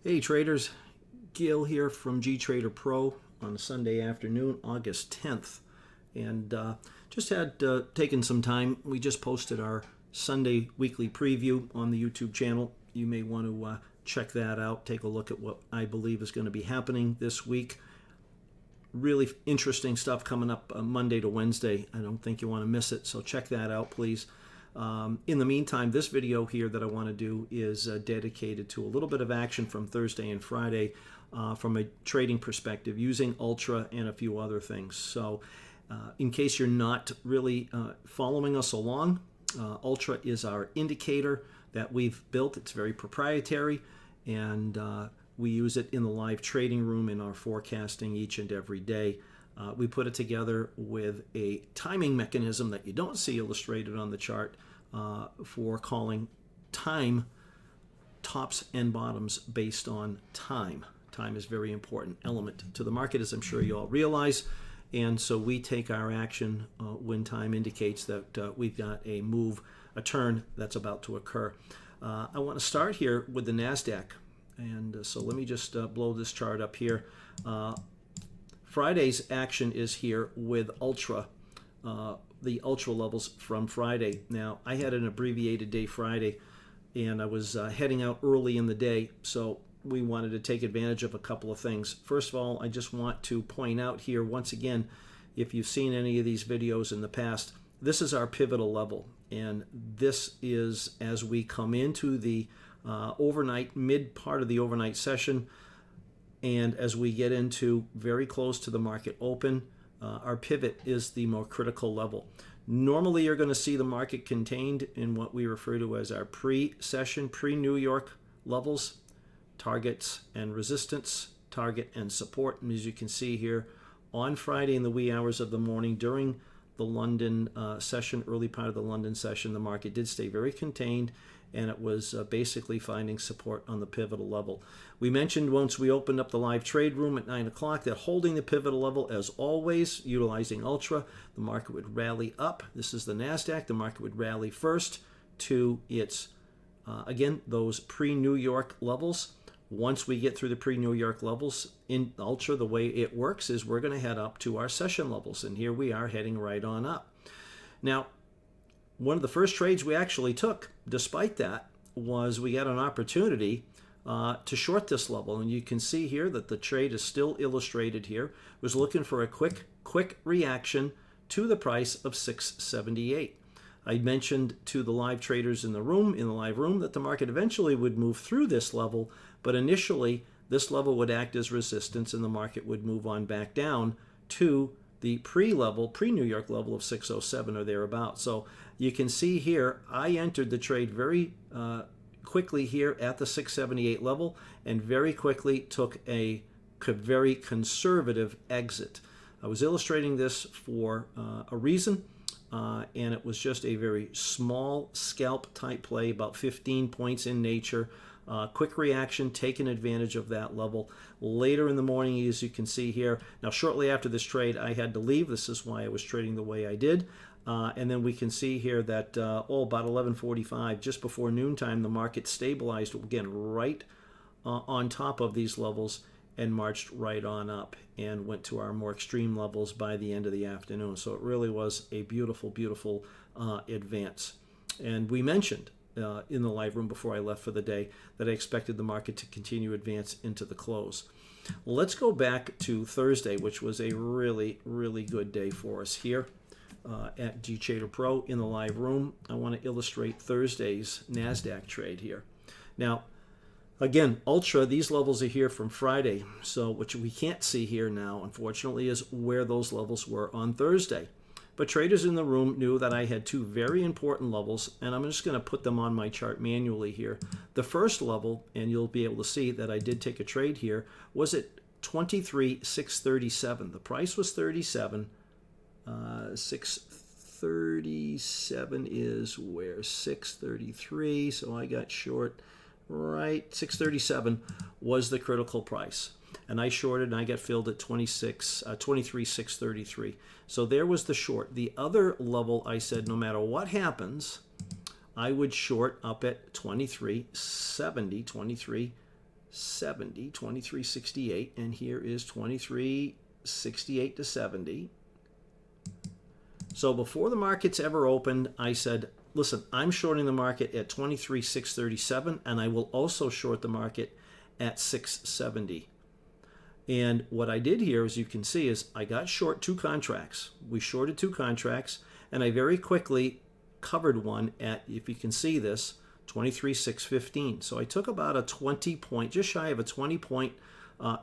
Hey traders, Gil here from GTraderPro on a Sunday afternoon, August 10th. And just had taken some time. We just posted our Sunday weekly preview on the YouTube channel. You may want to check that out, take a look at what I believe is going to be happening this week. Really interesting stuff coming up Monday to Wednesday. I don't think you want to miss it, so check that out, please. In the meantime, this video here that I want to do is dedicated to a little bit of action from Thursday and Friday from a trading perspective using Ultra and a few other things. So in case you're not really following us along, Ultra is our indicator that we've built. It's very proprietary, and we use it in the live trading room in our forecasting each and every day. We put it together with a timing mechanism that you don't see illustrated on the chart for calling time tops and bottoms based on time. Time is a very important element to the market, as I'm sure you all realize. And so we take our action when time indicates that we've got a move, a turn that's about to occur. I want to start here with the NASDAQ. And so let me just blow this chart up here. Friday's action is here with Ultra, the Ultra levels from Friday. Now, I had an abbreviated day Friday, and I was heading out early in the day, so we wanted to take advantage of a couple of things. First of all, I just want to point out here, once again, if you've seen any of these videos in the past, this is our pivotal level, and this is as we come into the overnight, mid part of the overnight session. And as we get into very close to the market open, our pivot is the more critical level. Normally, you're going to see the market contained in what we refer to as our pre-session, pre-New York levels, targets and resistance, target and support. And as you can see here, on Friday in the wee hours of the morning during the London session, early part of the London session, the market did stay very contained, and it was basically finding support on the pivotal level. We mentioned once we opened up the live trade room at 9 o'clock that holding the pivotal level, as always, utilizing Ultra, the market would rally up. This is the NASDAQ. The market would rally first to its, again, those pre-New York levels. Once we get through the pre-New York levels in Ultra, the way it works is we're going to head up to our session levels, and here we are heading right on up. Now, one of the first trades we actually took, despite that, was we got an opportunity to short this level. And you can see here that the trade is still illustrated here. It was looking for a quick reaction to the price of 678. I mentioned to the live traders in the live room, that the market eventually would move through this level, but initially this level would act as resistance and the market would move on back down to the pre-New York level of 607 or thereabouts. So you can see here, I entered the trade very quickly here at the 678 level and very quickly took a very conservative exit. I was illustrating this for a reason, and it was just a very small scalp type play, about 15 points in nature. Quick reaction, taking advantage of that level. Later in the morning, as you can see here, now shortly after this trade, I had to leave. This is why I was trading the way I did. And then we can see here that about 11:45, just before noontime, the market stabilized again right on top of these levels and marched right on up and went to our more extreme levels by the end of the afternoon. So it really was a beautiful, beautiful advance. And we mentioned in the live room before I left for the day that I expected the market to continue advance into the close. Let's go back to Thursday, which was a really, really good day for us here at GTraderPro in the live room. I want to illustrate Thursday's NASDAQ trade here. Now, again, Ultra, these levels are here from Friday. So what we can't see here now, unfortunately, is where those levels were on Thursday. But traders in the room knew that I had two very important levels, and I'm just going to put them on my chart manually here. The first level, and you'll be able to see that I did take a trade here, was at 23,637. The price was 37. 637 is where? 633. So I got short right. 637 was the critical price. And I shorted and I got filled at 23,633. So there was the short. The other level, I said, no matter what happens, I would short up at 2370, 2368, and here is 2368 to 70. So before the markets ever opened, I said, listen, I'm shorting the market at 23,637, and I will also short the market at 670. And what I did here, as you can see, is I got short 2 contracts. We shorted 2 contracts, and I very quickly covered one at, if you can see this, 23,615. So I took about a 20 point, just shy of a 20 point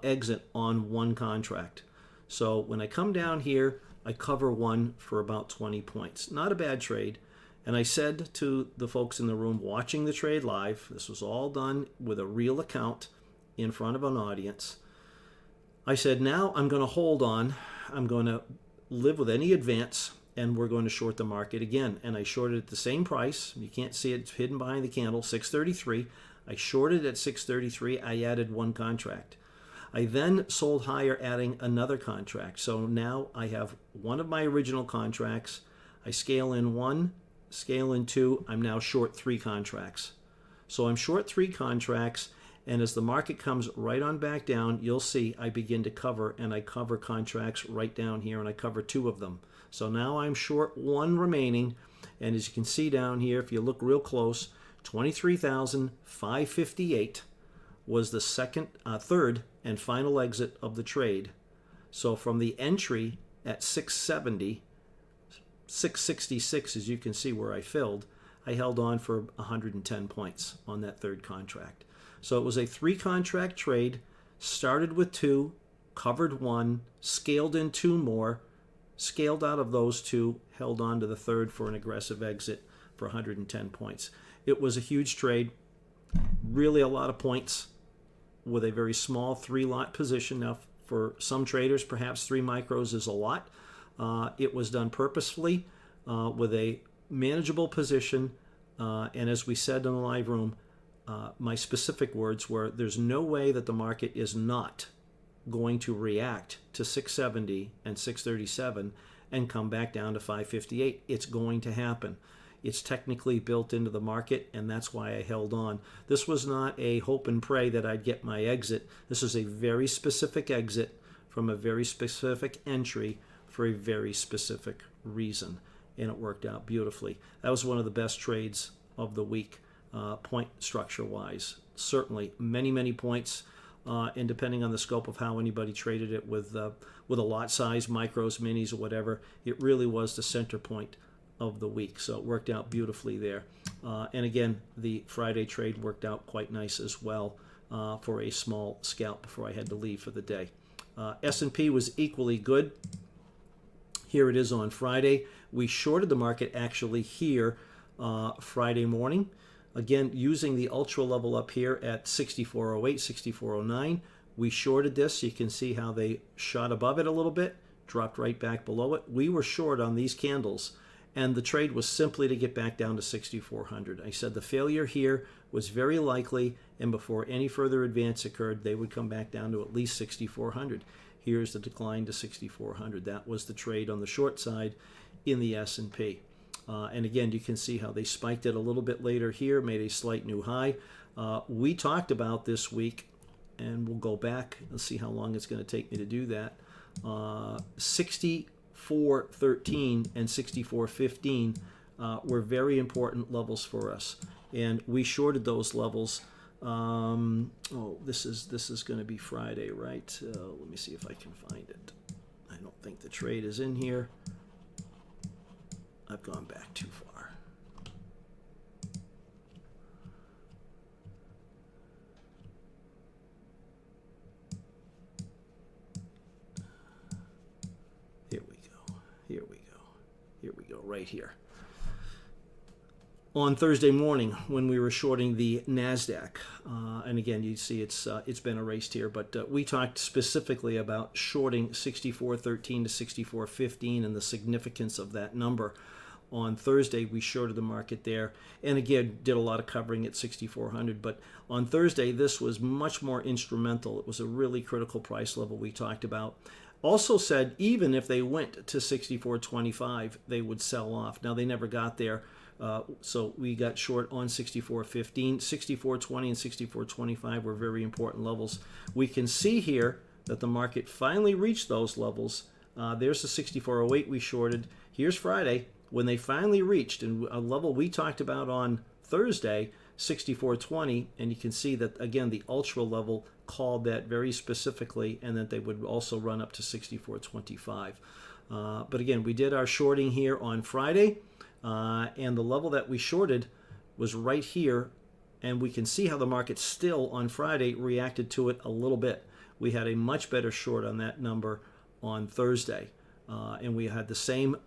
exit on one contract. So when I come down here, I cover one for about 20 points. Not a bad trade. And I said to the folks in the room watching the trade live, this was all done with a real account in front of an audience. I said, now I'm going to hold on. I'm going to live with any advance, and we're going to short the market again. And I shorted at the same price. You can't see it, it's hidden behind the candle, 633. I shorted at 633. I added one contract. I then sold higher, adding another contract. So now I have one of my original contracts. I scale in 1, scale in 2. I'm now short 3 contracts. So I'm short 3 contracts. And as the market comes right on back down, you'll see I begin to cover, and I cover contracts right down here, and I cover 2 of them. So now I'm short 1 remaining. And as you can see down here, if you look real close, 23,558 was the third and final exit of the trade. So from the entry at 670, 666, as you can see where I filled, I held on for 110 points on that third contract. So it was a 3 contract trade, started with 2, covered 1, scaled in 2 more, scaled out of those 2, held on to the third for an aggressive exit for 110 points. It was a huge trade, really a lot of points with a very small 3-lot position. Now, for some traders, perhaps 3 micros is a lot. It was done purposefully with a manageable position. And as we said in the live room, my specific words were, there's no way that the market is not going to react to 670 and 637 and come back down to 558. It's going to happen. It's technically built into the market, and that's why I held on. This was not a hope and pray that I'd get my exit. This is a very specific exit from a very specific entry for a very specific reason, and it worked out beautifully. That was one of the best trades of the week, point structure-wise. Certainly, many points, and depending on the scope of how anybody traded it with a lot size, micros, minis, or whatever, it really was the center point of the week. So it worked out beautifully there. And again, the Friday trade worked out quite nice as well for a small scalp before I had to leave for the day. S&P was equally good. Here it is on Friday. We shorted the market actually here Friday morning. Again, using the ultra level up here at 6408, 6409. We shorted this. You can see how they shot above it a little bit, dropped right back below it. We were short on these candles, and the trade was simply to get back down to 6,400. I said the failure here was very likely, and before any further advance occurred, they would come back down to at least 6,400. Here's the decline to 6,400. That was the trade on the short side in the S&P. And again, you can see how they spiked it a little bit later here, made a slight new high. We talked about this week, and we'll go back and see how long it's going to take me to do that. 64.13 and 64.15 were very important levels for us, and we shorted those levels. This is going to be Friday, right? Let me see if I can find it. I don't think the trade is in here. I've gone back too far. Here we go, right here. On Thursday morning, when we were shorting the NASDAQ, and again, you see it's been erased here, but we talked specifically about shorting 64.13 to 64.15 and the significance of that number. On Thursday, we shorted the market there, and again, did a lot of covering at 6,400. But on Thursday, this was much more instrumental. It was a really critical price level we talked about. Also said even if they went to 64.25, they would sell off. Now, they never got there. So we got short on 64.15, 64.20, and 64.25 were very important levels. We can see here that the market finally reached those levels. There's the 64.08 we shorted. Here's Friday when they finally reached, and a level we talked about on Thursday, 64.20, and you can see that again the ultra level called that very specifically, and that they would also run up to 64.25. But again, we did our shorting here on Friday, and the level that we shorted was right here, and we can see how the market still on Friday reacted to it a little bit. We had a much better short on that number on Thursday, and we had the same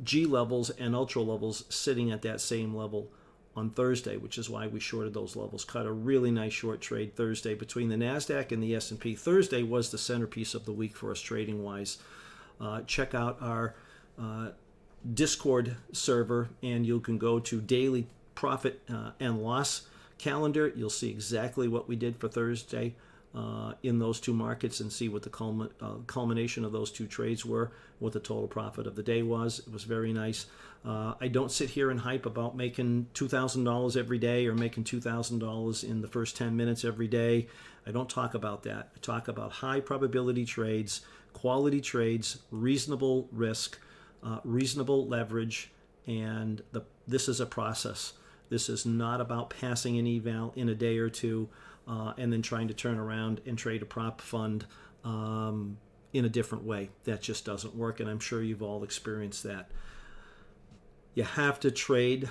G levels and ultra levels sitting at that same level on Thursday, which is why we shorted those levels. Cut a really nice short trade Thursday between the NASDAQ and the S&P. Thursday was the centerpiece of the week for us trading wise. Check out our Discord server, and you can go to daily profit and loss calendar. You'll see exactly what we did for Thursday in those two markets, and see what the culmination of those two trades were, what the total profit of the day was. It was very nice. I don't sit here and hype about making $2,000 every day or making $2,000 in the first 10 minutes every day. I don't talk about that. I talk about high probability trades, quality trades, reasonable risk, reasonable leverage, and this is a process. This is not about passing an eval in a day or two and then trying to turn around and trade a prop fund in a different way. That just doesn't work, and I'm sure you've all experienced that. You have to trade,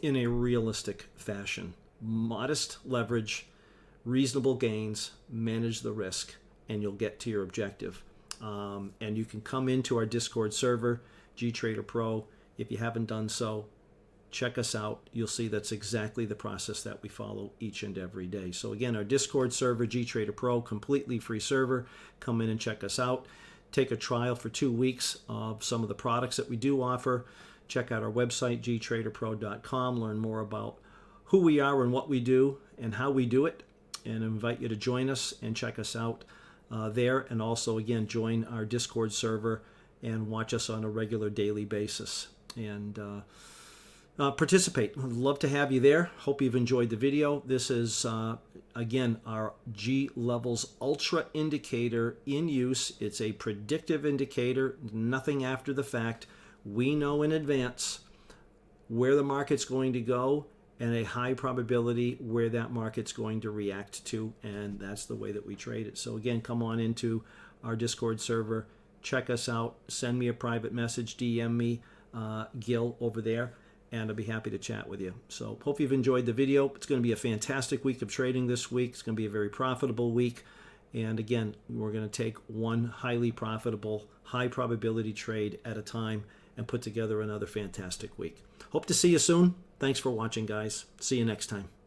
in a realistic fashion. Modest leverage, reasonable gains, manage the risk, and you'll get to your objective. And you can come into our Discord server, GTraderPro. If you haven't done so, check us out. You'll see that's exactly the process that we follow each and every day. So again, our Discord server, GTraderPro, completely free server. Come in and check us out. Take a trial for 2 weeks of some of the products that we do offer. Check out our website, GTraderPro.com. Learn more about who we are and what we do and how we do it, and invite you to join us and check us out there. And also, again, join our Discord server and watch us on a regular daily basis. And participate. I'd love to have you there. Hope you've enjoyed the video. This is, again, our GLevelsUltra indicator in use. It's a predictive indicator, nothing after the fact. We know in advance where the market's going to go and a high probability where that market's going to react to, and that's the way that we trade it. So again, come on into our Discord server, check us out, send me a private message, DM me, Gil, over there, and I'll be happy to chat with you. So hope you've enjoyed the video. It's going to be a fantastic week of trading this week. It's going to be a very profitable week. And again, we're going to take one highly profitable, high probability trade at a time and put together another fantastic week. Hope to see you soon. Thanks for watching, guys. See you next time.